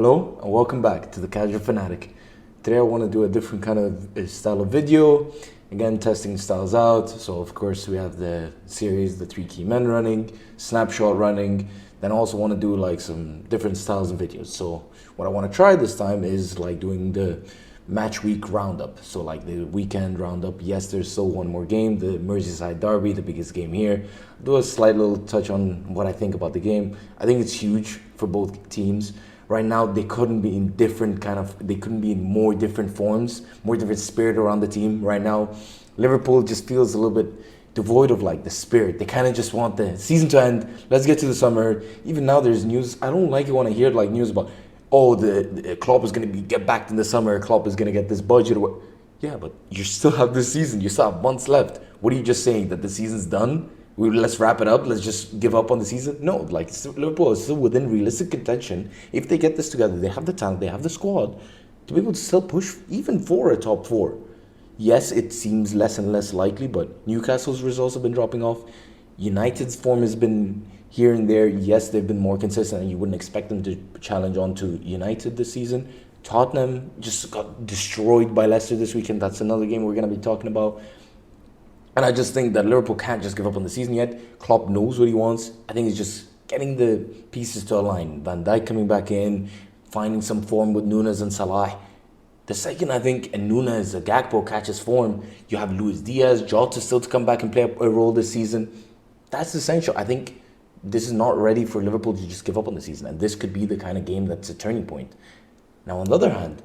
Hello and welcome back to the Casual Fanatic. Today I want to do a different kind of style of video. Again, testing styles out. So of course we have the series, the three key men running, snapshot running. Then I also want to do like some different styles of videos. So what I want to try this time is like doing the match week roundup. So like the weekend roundup. Yes, there's still one more game, the Merseyside Derby, the biggest game here. I'll do a slight little touch on what I think about the game. I think it's huge for both teams. Right now, they couldn't be in they couldn't be in more different forms, more different spirit around the team. Right now, Liverpool just feels a little bit devoid of like the spirit. They kind of just want the season to end. Let's get to the summer. Even now, there's news. I don't like it when I hear like news about, oh, the Klopp is going to get back in the summer. Klopp is going to get this budget. Yeah, but you still have this season. You still have months left. What are you just saying, that the season's done? Let's wrap it up. Let's just give up on the season. No, like Liverpool is still within realistic contention. If they get this together, they have the talent, they have the squad to be able to still push even for a top four. Yes, it seems less and less likely, but Newcastle's results have been dropping off. United's form has been here and there. Yes, they've been more consistent, and you wouldn't expect them to challenge on to United this season. Tottenham just got destroyed by Leicester this weekend. That's another game we're going to be talking about. And I just think that Liverpool can't just give up on the season yet. Klopp knows what he wants. I think it's just getting the pieces to align. Van Dijk coming back in, finding some form with Nunes and Salah. The second, I think, and Nunes, Gakpo catches form, you have Luis Diaz, Jota still to come back and play a role this season. That's essential. I think this is not ready for Liverpool to just give up on the season. And this could be the kind of game that's a turning point. Now, on the other hand,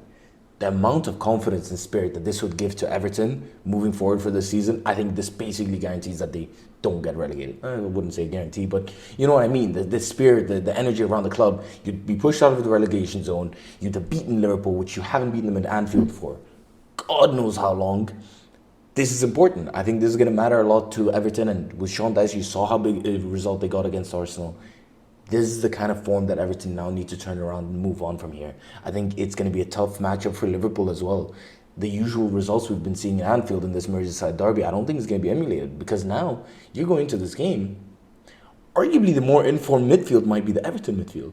the amount of confidence and spirit that this would give to Everton moving forward for this season, I think this basically guarantees that they don't get relegated. I wouldn't say guarantee, but you know what I mean. The spirit, the energy around the club. You'd be pushed out of the relegation zone. You'd have beaten Liverpool, which you haven't beaten them in Anfield for God knows how long. This is important. I think this is going to matter a lot to Everton. And with Sean Dyche, you saw how big a result they got against Arsenal. This is the kind of form that Everton now need to turn around and move on from here. I think it's going to be a tough matchup for Liverpool as well. The usual results we've been seeing in Anfield in this Merseyside derby, I don't think it's going to be emulated, because now you're going to this game. Arguably, the more informed midfield might be the Everton midfield.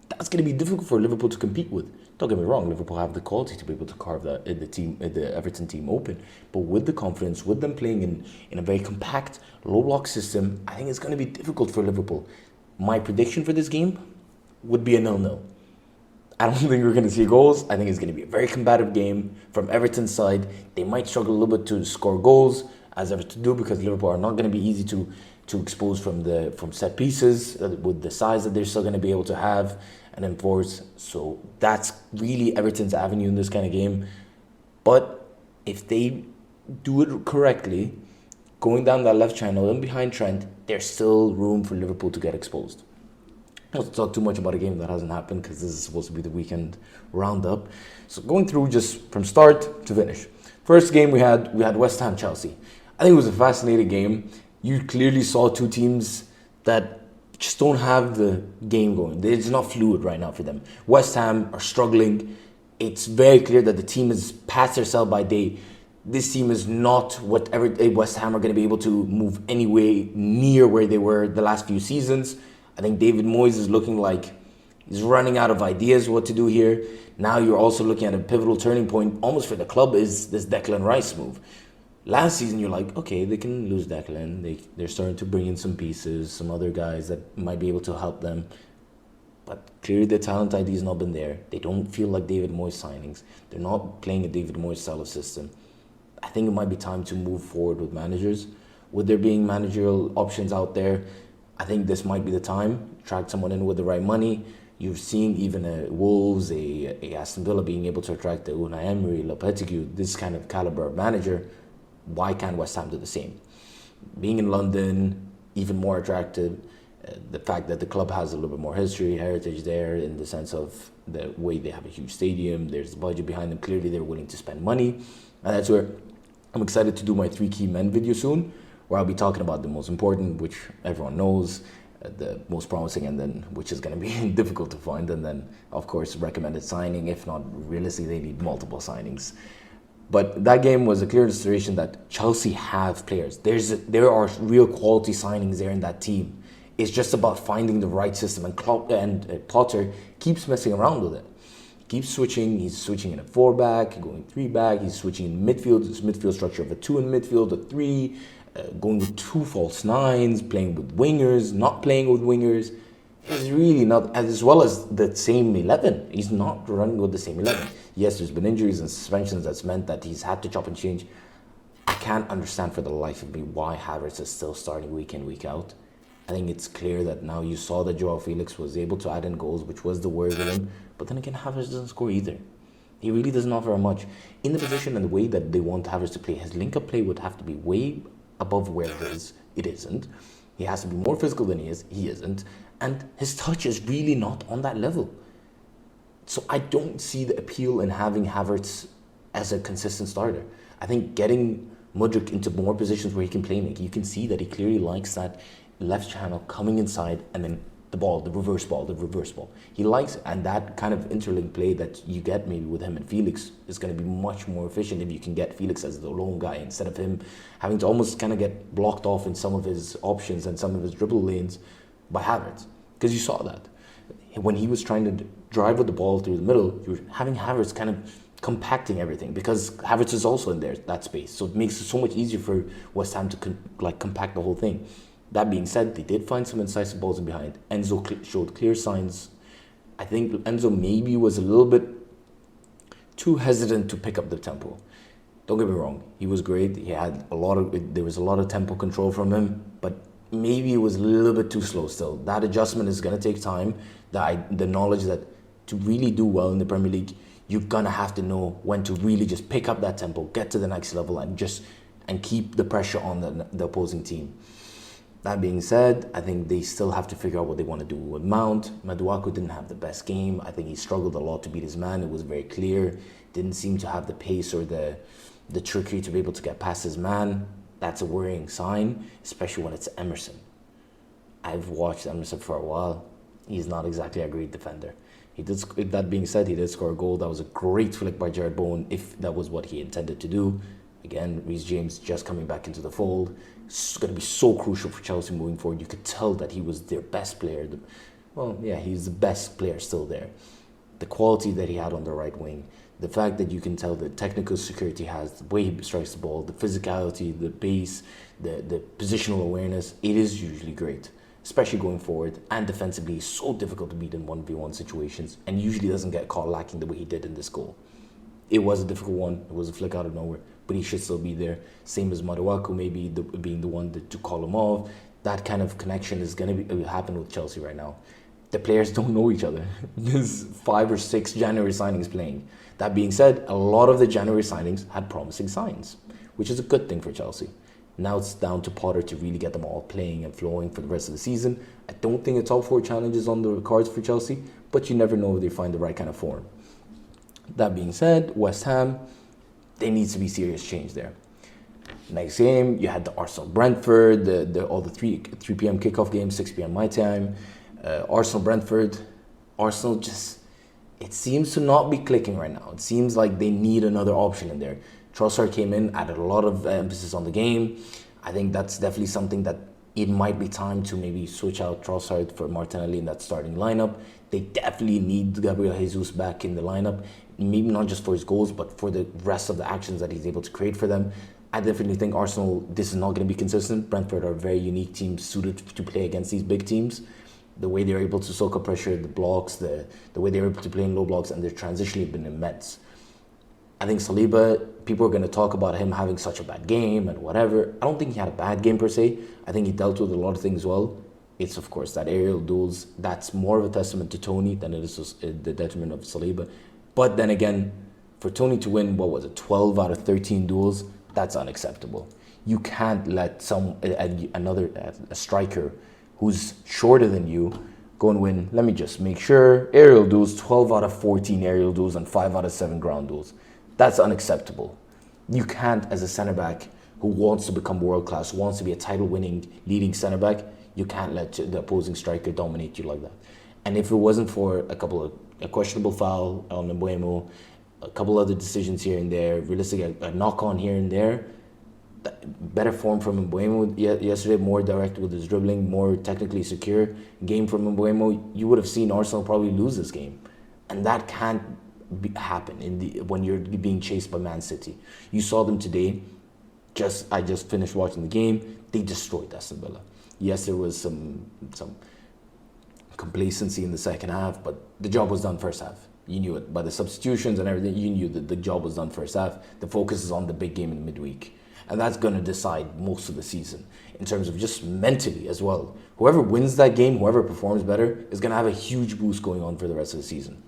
That's going to be difficult for Liverpool to compete with. Don't get me wrong, Liverpool have the quality to be able to carve the Everton team open. But with the confidence, with them playing in a very compact, low-block system, I think it's going to be difficult for Liverpool. My prediction for this game would be a 0-0. I don't think we're going to see goals. I think it's going to be a very combative game from Everton's side. They might struggle a little bit to score goals, as Everton do, because Liverpool are not going to be easy to expose from set pieces with the size that they're still going to be able to have and enforce. So that's really Everton's avenue in this kind of game. But if they do it correctly, going down that left channel and behind Trent, there's still room for Liverpool to get exposed. Let's talk too much about a game that hasn't happened, because this is supposed to be the weekend roundup. So going through just from start to finish. First game we had West Ham Chelsea. I think it was a fascinating game. You clearly saw two teams that just don't have the game going. It's not fluid right now for them. West Ham are struggling. It's very clear that the team is past their sell-by date. This team is not whatever West Ham are going to be able to move anyway near where they were the last few seasons. I think David Moyes is looking like he's running out of ideas what to do here. Now you're also looking at a pivotal turning point almost for the club is this Declan Rice move. Last season you're like, okay, they can lose Declan. They're starting to bring in some pieces, some other guys that might be able to help them. But clearly the talent ID has not been there. They don't feel like David Moyes signings. They're not playing a David Moyes style of system. I think it might be time to move forward with managers. With there being managerial options out there, I think this might be the time. Attract someone in with the right money. You've seen even a Wolves, a Aston Villa being able to attract the Unai Emery, Lopetegui, this kind of caliber of manager. Why can't West Ham do the same? Being in London, even more attractive. The fact that the club has a little bit more history, heritage there, in the sense of the way they have a huge stadium. There's the budget behind them. Clearly, they're willing to spend money. And that's where I'm excited to do my three key men video soon, where I'll be talking about the most important, which everyone knows, the most promising, and then which is going to be difficult to find, and then of course recommended signing. If not, realistically, they need multiple signings. But that game was a clear illustration that Chelsea have players. There are real quality signings there in that team. It's just about finding the right system, and Klopp and Potter keeps messing around with it. keeps switching. He's switching in a 4-back, going 3-back. He's switching in midfield, this midfield structure of a 2 in midfield, a 3, going with 2 false 9s, playing with wingers, not playing with wingers. He's really not, as well as the same 11. He's not running with the same 11. Yes, there's been injuries and suspensions that's meant that he's had to chop and change. I can't understand for the life of me why Havertz is still starting week in, week out. I think it's clear that now you saw that Joao Felix was able to add in goals, which was the worry with him. But then again, Havertz doesn't score either. He really doesn't offer much. In the position and the way that they want Havertz to play, his link-up play would have to be way above where it is. It isn't. He has to be more physical than he is. He isn't. And his touch is really not on that level. So I don't see the appeal in having Havertz as a consistent starter. I think getting Mudryk into more positions where he can play make, you can see that he clearly likes that left channel coming inside and then the ball, the reverse ball. He likes it, and that kind of interlink play that you get maybe with him and Felix is going to be much more efficient if you can get Felix as the lone guy instead of him having to almost kind of get blocked off in some of his options and some of his dribble lanes by Havertz. Because you saw that. When he was trying to drive with the ball through the middle, you were having Havertz kind of compacting everything because Havertz is also in there, that space. So it makes it so much easier for West Ham to compact the whole thing. That being said, they did find some incisive balls in behind. Enzo showed clear signs. I think Enzo maybe was a little bit too hesitant to pick up the tempo. Don't get me wrong, he was great. There was a lot of tempo control from him, but maybe it was a little bit too slow still. That adjustment is going to take time. The knowledge that to really do well in the Premier League, you're going to have to know when to really just pick up that tempo, get to the next level, and keep the pressure on the opposing team. That being said, I think they still have to figure out what they want to do with Mount. Maduaku didn't have the best game. I think he struggled a lot to beat his man. It was very clear. Didn't seem to have the pace or the trickery to be able to get past his man. That's a worrying sign, especially when it's Emerson. I've watched Emerson for a while. He's not exactly a great defender. That being said, he did score a goal. That was a great flick by Jared Bowen, if that was what he intended to do. Again, Reece James just coming back into the fold. It's going to be so crucial for Chelsea moving forward. You could tell that he was their best player. He's the best player still there. The quality that he had on the right wing, the fact that you can tell the technical security he has, the way he strikes the ball, the physicality, the pace, the positional awareness, it is usually great, especially going forward. And defensively, it's so difficult to beat in 1v1 situations and usually doesn't get caught lacking the way he did in this goal. It was a difficult one. It was a flick out of nowhere, but he should still be there. Same as Maduaku, maybe being the one to call him off. That kind of connection is going to happen with Chelsea right now. The players don't know each other. There's 5 or 6 January signings playing. That being said, a lot of the January signings had promising signs, which is a good thing for Chelsea. Now it's down to Potter to really get them all playing and flowing for the rest of the season. I don't think a top 4 challenge is on the cards for Chelsea, but you never know if they find the right kind of form. That being said, West Ham, there needs to be serious change there. Next game, you had the Arsenal-Brentford, all the 3 p.m. kickoff games, 6 p.m. my time. Arsenal-Brentford, Arsenal just, it seems to not be clicking right now. It seems like they need another option in there. Trossard came in, added a lot of emphasis on the game. I think that's definitely something that it might be time to maybe switch out Trossard for Martinelli in that starting lineup. They definitely need Gabriel Jesus back in the lineup, maybe not just for his goals, but for the rest of the actions that he's able to create for them. I definitely think Arsenal, this is not going to be consistent. Brentford are a very unique team suited to play against these big teams. The way they're able to soak up pressure, the blocks, the way they're able to play in low blocks, and their transition have been immense. I think Saliba, people are going to talk about him having such a bad game and whatever. I don't think he had a bad game per se. I think he dealt with a lot of things well. It's, of course, that aerial duels. That's more of a testament to Tony than it is the detriment of Saliba. But then again, for Tony to win, 12 out of 13 duels, that's unacceptable. You can't let a striker who's shorter than you go and win. Let me just make sure. Aerial duels, 12 out of 14 aerial duels and 5 out of 7 ground duels. That's unacceptable. You can't, as a centre-back who wants to become world-class, wants to be a title-winning leading centre-back, you can't let the opposing striker dominate you like that. And if it wasn't for a questionable foul on Mbeumo, a couple other decisions here and there, realistically a knock-on here and there, better form from Mbeumo yesterday, more direct with his dribbling, more technically secure game from Mbeumo, you would have seen Arsenal probably lose this game. And that can't happen when you're being chased by Man City. You saw them today. I just finished watching the game. They destroyed Aston Villa. Yes, there was some complacency in the second half, but the job was done first half. You knew it. By the substitutions and everything, you knew that the job was done first half. The focus is on the big game in midweek. And that's going to decide most of the season in terms of just mentally as well. Whoever wins that game, whoever performs better, is going to have a huge boost going on for the rest of the season.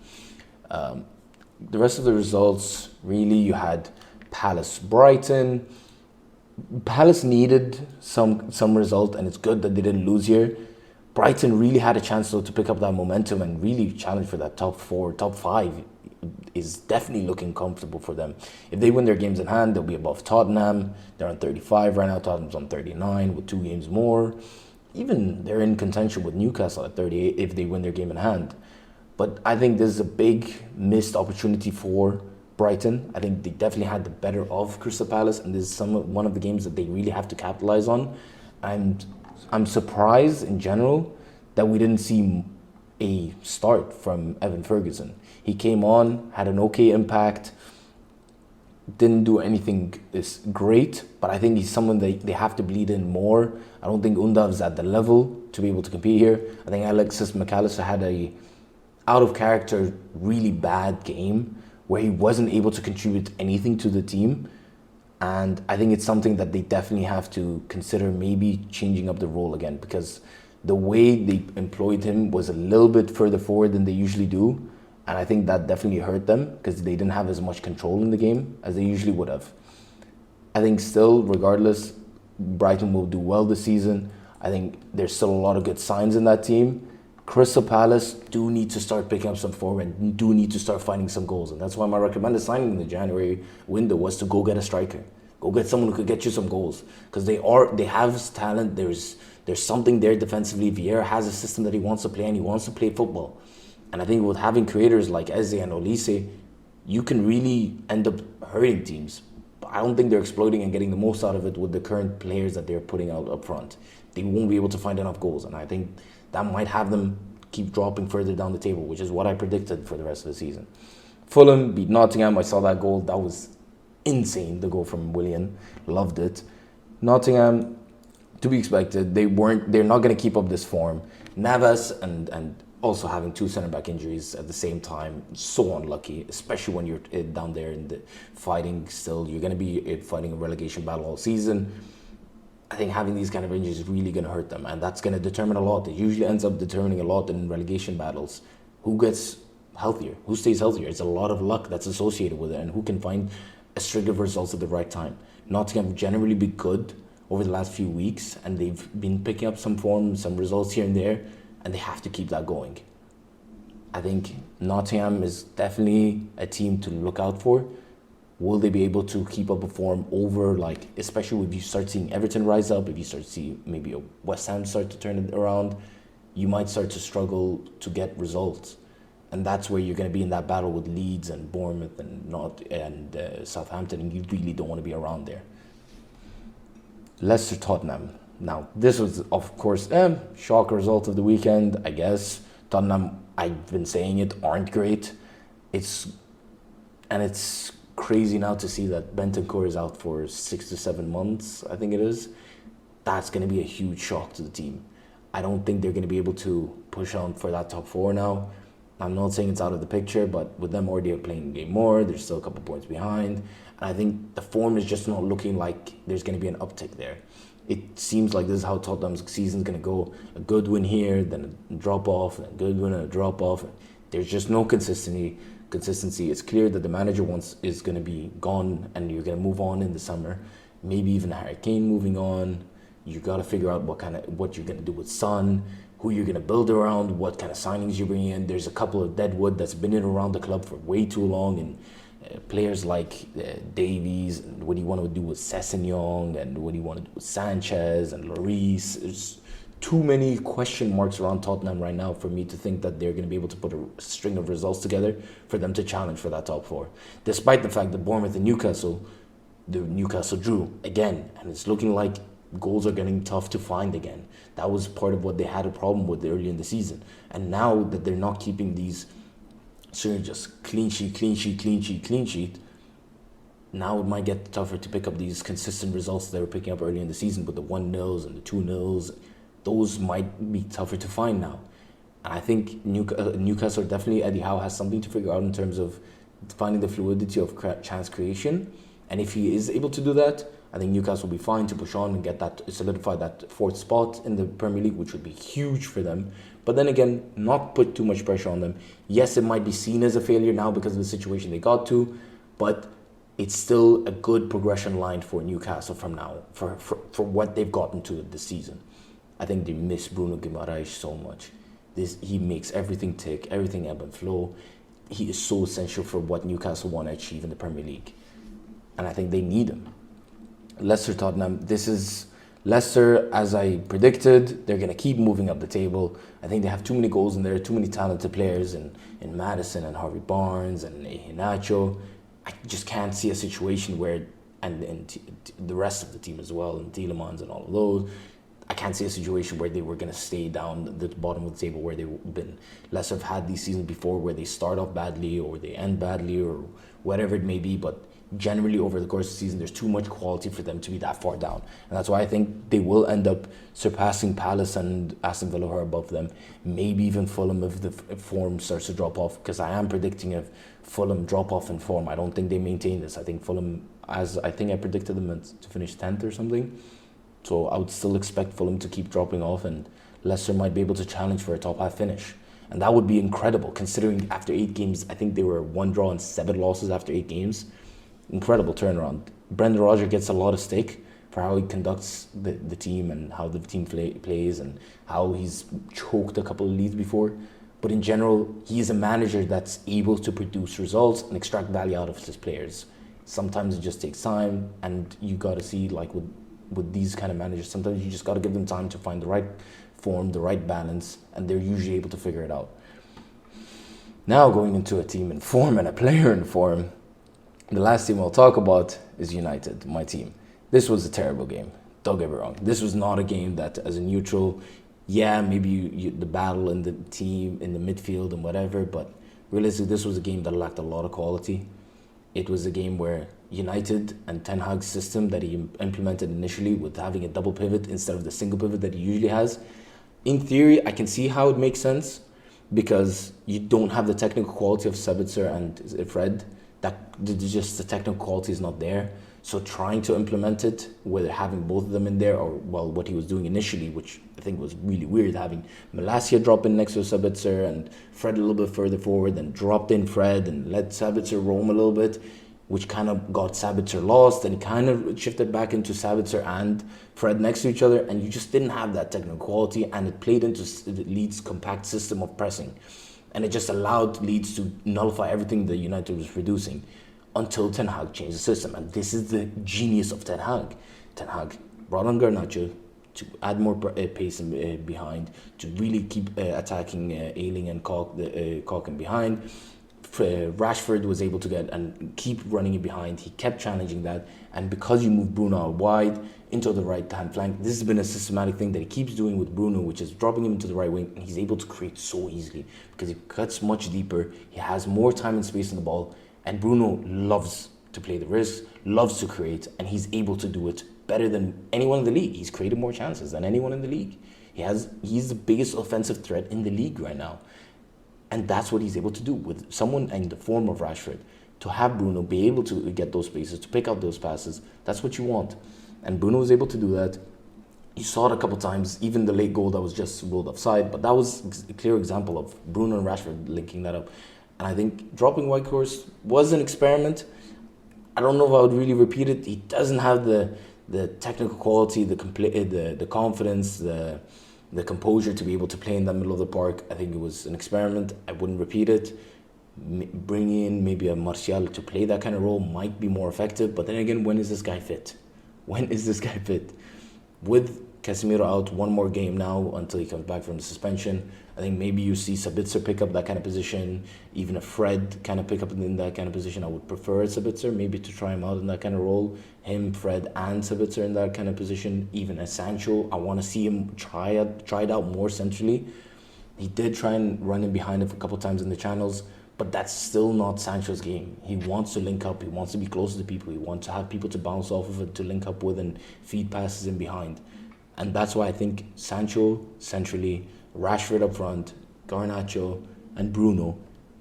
The rest of the results, really, you had Palace-Brighton. Palace needed some result, and it's good that they didn't lose here. Brighton really had a chance, though, to pick up that momentum and really challenge for that top 4, top 5 is definitely looking comfortable for them. If they win their games in hand, they'll be above Tottenham. They're on 35 right now. Tottenham's on 39 with 2 games more. Even they're in contention with Newcastle at 38 if they win their game in hand. But I think this is a big missed opportunity for Brighton. I think they definitely had the better of Crystal Palace, and this is one of the games that they really have to capitalize on. And I'm surprised in general that we didn't see a start from Evan Ferguson. He came on, had an okay impact, didn't do anything this great, but I think he's someone they have to bleed in more. I don't think Undav's at the level to be able to compete here. I think Alexis McAllister had a out of character, really bad game where he wasn't able to contribute anything to the team. And I think it's something that they definitely have to consider maybe changing up the role again, because the way they employed him was a little bit further forward than they usually do. And I think that definitely hurt them because they didn't have as much control in the game as they usually would have. I think still, regardless, Brighton will do well this season. I think there's still a lot of good signs in that team. Crystal Palace do need to start picking up some form and do need to start finding some goals. And that's why my recommended signing in the January window was to go get a striker. Go get someone who could get you some goals. Because they have talent. There's something there defensively. Vieira has a system that he wants to play, and he wants to play football. And I think with having creators like Eze and Olise, you can really end up hurting teams. But I don't think they're exploiting and getting the most out of it with the current players that they're putting out up front. They won't be able to find enough goals. And I think that might have them keep dropping further down the table, which is what I predicted for the rest of the season. Fulham beat Nottingham. I saw that goal. That was insane, the goal from Willian. Loved it. Nottingham, to be expected. They're not going to keep up this form. Navas and also having 2 centre-back injuries at the same time, so unlucky, especially when you're down there in the fighting still. You're going to be fighting a relegation battle all season. I think having these kind of injuries is really going to hurt them, and that's going to determine a lot. It usually ends up determining a lot in relegation battles. Who gets healthier? Who stays healthier? It's a lot of luck that's associated with it, and who can find a string of results at the right time. Nottingham have generally been good over the last few weeks, and they've been picking up some form, some results here and there, and they have to keep that going. I think Nottingham is definitely a team to look out for. Will they be able to keep up a form over, especially if you start seeing Everton rise up, if you start to see maybe a West Ham start to turn it around, you might start to struggle to get results. And that's where you're going to be in that battle with Leeds and Bournemouth and Southampton, and you really don't want to be around there. Leicester Tottenham. Now, this was, of course, shock result of the weekend, I guess. Tottenham, I've been saying it, aren't great. It's crazy now to see that Bentancur is out for 6 to 7 months, I think it is. That's going to be a huge shock to the team. I don't think they're going to be able to push on for that top 4 now. I'm not saying it's out of the picture, but with them already playing a game more, they're still a couple points behind. And I think the form is just not looking like there's going to be an uptick there. It seems like this is how Tottenham's season is going to go. A good win here, then a drop off, then a good win and a drop off. There's just no consistency. It's clear that the manager is going to be gone, and you're going to move on in the summer. Maybe even Harry Kane moving on. You got to figure out what you're going to do with Son, who you're going to build around, what kind of signings you bring in. There's a couple of deadwood that's been in around the club for way too long, and players like Davies, and what do you want to do with Sessegnon, and what do you want to do with Sanchez and Lloris. There's too many question marks around Tottenham right now for me to think that they're going to be able to put a string of results together for them to challenge for that top 4. Despite the fact that Bournemouth and Newcastle drew again, and it's looking like goals are getting tough to find again. That was part of what they had a problem with early in the season. And now that they're not keeping these So you're just clean sheet, clean sheet, clean sheet, clean sheet. Now it might get tougher to pick up these consistent results they were picking up early in the season, but the 1-0s and the 2-0s, those might be tougher to find now. And I think Newcastle, definitely Eddie Howe has something to figure out in terms of finding the fluidity of chance creation. And if he is able to do that, I think Newcastle will be fine to push on and get that, solidify that fourth spot in the Premier League, which would be huge for them. But then again, not put too much pressure on them. Yes, it might be seen as a failure now because of the situation they got to, but it's still a good progression line for Newcastle from now, for what they've gotten to this season. I think they miss Bruno Guimaraes so much. He makes everything tick, everything ebb and flow. He is so essential for what Newcastle want to achieve in the Premier League. And I think they need him. Leicester Tottenham, this is Leicester, as I predicted. They're going to keep moving up the table. I think they have too many goals in there, too many talented players in Maddison and Harvey Barnes and Iheanacho. I just can't see a situation where, and the rest of the team as well, and Tielemans and all of those, I can't see a situation where they were going to stay down the bottom of the table where they've been. Leicester have had these seasons before where they start off badly or they end badly or whatever it may be, but generally over the course of the season there's too much quality for them to be that far down, and that's why I think they will end up surpassing Palace and Aston Villa, who are above them, maybe even Fulham if the form starts to drop off, because I am predicting a Fulham drop off in form. I don't think they maintain this. I think Fulham, as I think I predicted them to finish 10th or something, so I would still expect Fulham to keep dropping off, and Leicester might be able to challenge for a top half finish. And that would be incredible, considering after 8 games, I think they were 1 draw and 7 losses after 8 games. Incredible turnaround. Brendan Rodgers gets a lot of stick for how he conducts the team and how the team plays and how he's choked a couple of leads before. But in general, he's a manager that's able to produce results and extract value out of his players. Sometimes it just takes time, and you got to see, like with these kind of managers, sometimes you just got to give them time to find the right form, the right balance, and they're usually able to figure it out. Now going into a team in form and a player in form, the last team I'll talk about is United, my team. This was a terrible game. Don't get me wrong. This was not a game that, as a neutral, yeah, maybe the battle in the team, in the midfield and whatever, but realistically, this was a game that lacked a lot of quality. It was a game where United and Ten Hag's system that he implemented initially with having a double pivot instead of the single pivot that he usually has, in theory, I can see how it makes sense because you don't have the technical quality of Sabitzer and Fred. That just the technical quality is not there. So trying to implement it with having both of them in there, or well, what he was doing initially, which I think was really weird, having Malacia drop in next to Sabitzer and Fred a little bit further forward, then dropped in Fred and let Sabitzer roam a little bit, which kind of got Sabitzer lost, and kind of shifted back into Sabitzer and Fred next to each other, and you just didn't have that technical quality, and it played into Leeds' compact system of pressing. And it just allowed Leeds to nullify everything that United was producing until Ten Hag changed the system. And this is the genius of Ten Hag. Ten Hag brought on Garnacho to add more pace behind, to really keep attacking Ayling and Caulkin behind. Rashford was able to get and keep running it behind. He kept challenging that. And because you move Bruno out wide into the right-hand flank, this has been a systematic thing that he keeps doing with Bruno, which is dropping him into the right wing, and he's able to create so easily because he cuts much deeper. He has more time and space on the ball, and Bruno loves to play the risk, loves to create, and he's able to do it better than anyone in the league. He's created more chances than anyone in the league. He's the biggest offensive threat in the league right now. And that's what he's able to do with someone in the form of Rashford. To have Bruno be able to get those spaces, to pick out those passes, that's what you want. And Bruno was able to do that. You saw it a couple times, even the late goal that was just ruled offside, but that was a clear example of Bruno and Rashford linking that up. And I think dropping Whitehorse was an experiment. I don't know if I would really repeat it. He doesn't have the technical quality, the confidence, the composure to be able to play in that middle of the park. I think it was an experiment. I wouldn't repeat it. Bringing in maybe a Martial to play that kind of role might be more effective. But then again, when is this guy fit? When is this guy fit? With Casemiro out one more game now until he comes back from the suspension, I think maybe you see Sabitzer pick up that kind of position, even a Fred kind of pick up in that kind of position. I would prefer Sabitzer maybe to try him out in that kind of role. Him, Fred, and Sabitzer in that kind of position. Even as Sancho, I want to see him try it out more centrally. He did try and run in behind him a couple times in the channels, but But that's still not Sancho's game. He wants to link up. He wants to be closer to people. He wants to have people to bounce off of it, to link up with and feed passes in behind. And that's why I think Sancho centrally, Rashford up front, Garnacho, and Bruno,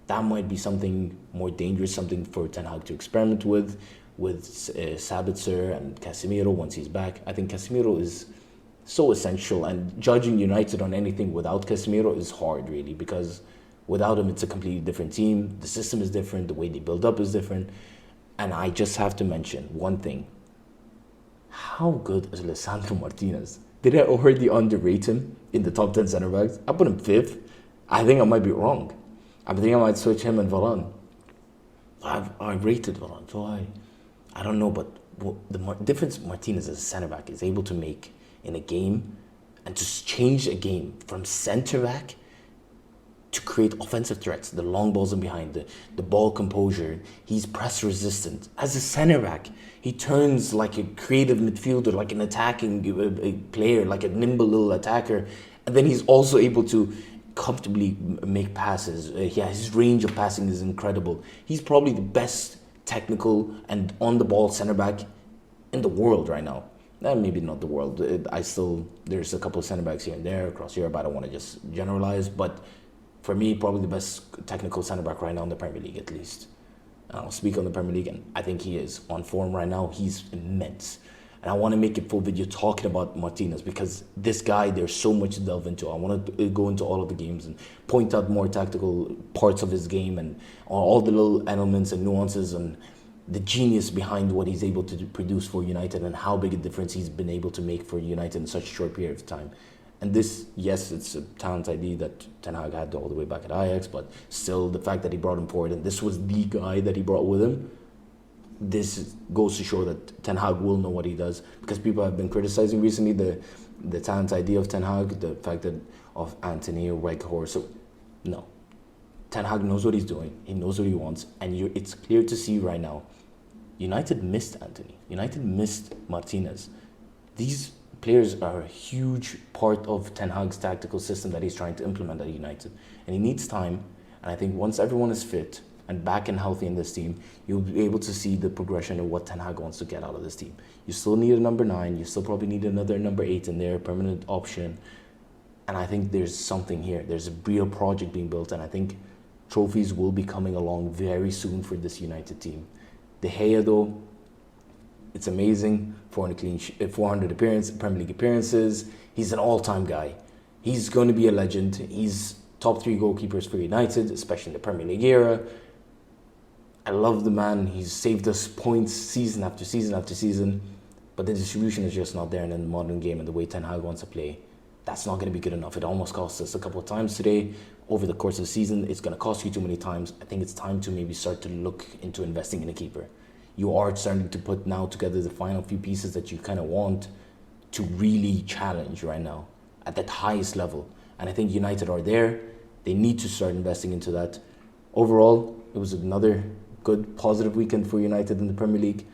that might be something more dangerous, something for Ten Hag to experiment with Sabitzer and Casemiro once he's back. I think Casemiro is so essential, and judging United on anything without Casemiro is hard, really, because without him, it's a completely different team. The system is different. The way they build up is different. And I just have to mention one thing. How good is Lisandro Martinez? Did I already underrate him in the top 10 centre backs? I put him 5th. I think I might be wrong. I think I might switch him and Varane. I rated Varane, so I don't know, but the difference Martinez as a centre back is able to make in a game, and to change a game from centre back to create offensive threats, the long balls in behind, the ball composure. He's press resistant. As a centre back, he turns like a creative midfielder, like an attacking player, like a nimble little attacker. And then he's also able to comfortably make passes. His range of passing is incredible. He's probably the best technical and on-the-ball centre back in the world right now. Maybe not the world. There's a couple of centre backs here and there across Europe. I don't want to just generalize, but for me, probably the best technical centre back right now in the Premier League, at least. And I'll speak on the Premier League, and I think he is on form right now. He's immense. And I want to make a full video talking about Martinez, because this guy, there's so much to delve into. I want to go into all of the games and point out more tactical parts of his game and all the little elements and nuances and the genius behind what he's able to produce for United, and how big a difference he's been able to make for United in such a short period of time. And this, yes, it's a talent ID that Ten Hag had all the way back at Ajax, but still the fact that he brought him forward, and this was the guy that he brought with him, this goes to show that Ten Hag will know what he does, because people have been criticizing recently the talent ID of Ten Hag, the fact that of Anthony or Weghorst. No. Ten Hag knows what he's doing. He knows what he wants, and it's clear to see right now, United missed Anthony. United missed Martinez. These players are a huge part of Ten Hag's tactical system that he's trying to implement at United. And he needs time. And I think once everyone is fit and back and healthy in this team, you'll be able to see the progression of what Ten Hag wants to get out of this team. You still need a number 9. You still probably need another number 8 in there, permanent option. And I think there's something here. There's a real project being built. And I think trophies will be coming along very soon for this United team. De Gea, though, it's amazing. 400 Premier League appearances. He's an all-time guy. He's going to be a legend. He's top 3 goalkeepers for United, especially in the Premier League era. I love the man. He's saved us points season after season after season. But the distribution is just not there in the modern game, and the way Ten Hag wants to play, that's not going to be good enough. It almost cost us a couple of times today. Over the course of the season, it's going to cost you too many times. I think it's time to maybe start to look into investing in a keeper. You are starting to put now together the final few pieces that you kind of want to really challenge right now at that highest level. And I think United are there. They need to start investing into that. Overall, it was another good, positive weekend for United in the Premier League.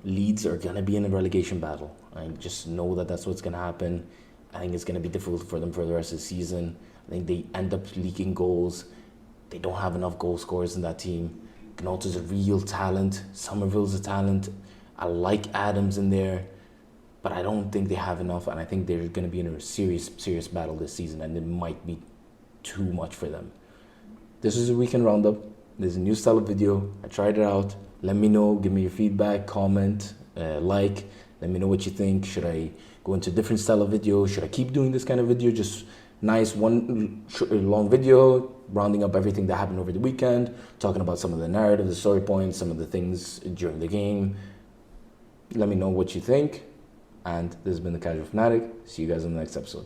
Leeds are going to be in a relegation battle. I just know that that's what's going to happen. I think it's going to be difficult for them for the rest of the season. I think they end up leaking goals. They don't have enough goal scorers in that team. Gnonto's a real talent. Somerville's a talent. I like Adams in there, but I don't think they have enough, and I think they're going to be in a serious battle this season, and it might be too much for them. This is a weekend roundup. There's a new style of video. I tried it out. Let me know. Give me your feedback, comment, like. Let me know what you think. Should I go into a different style of video? Should I keep doing this kind of video? Just nice one long video, rounding up everything that happened over the weekend, talking about some of the narrative, the story points, some of the things during the game. Let me know what you think. And this has been The Casual Fanatic. See you guys in the next episode.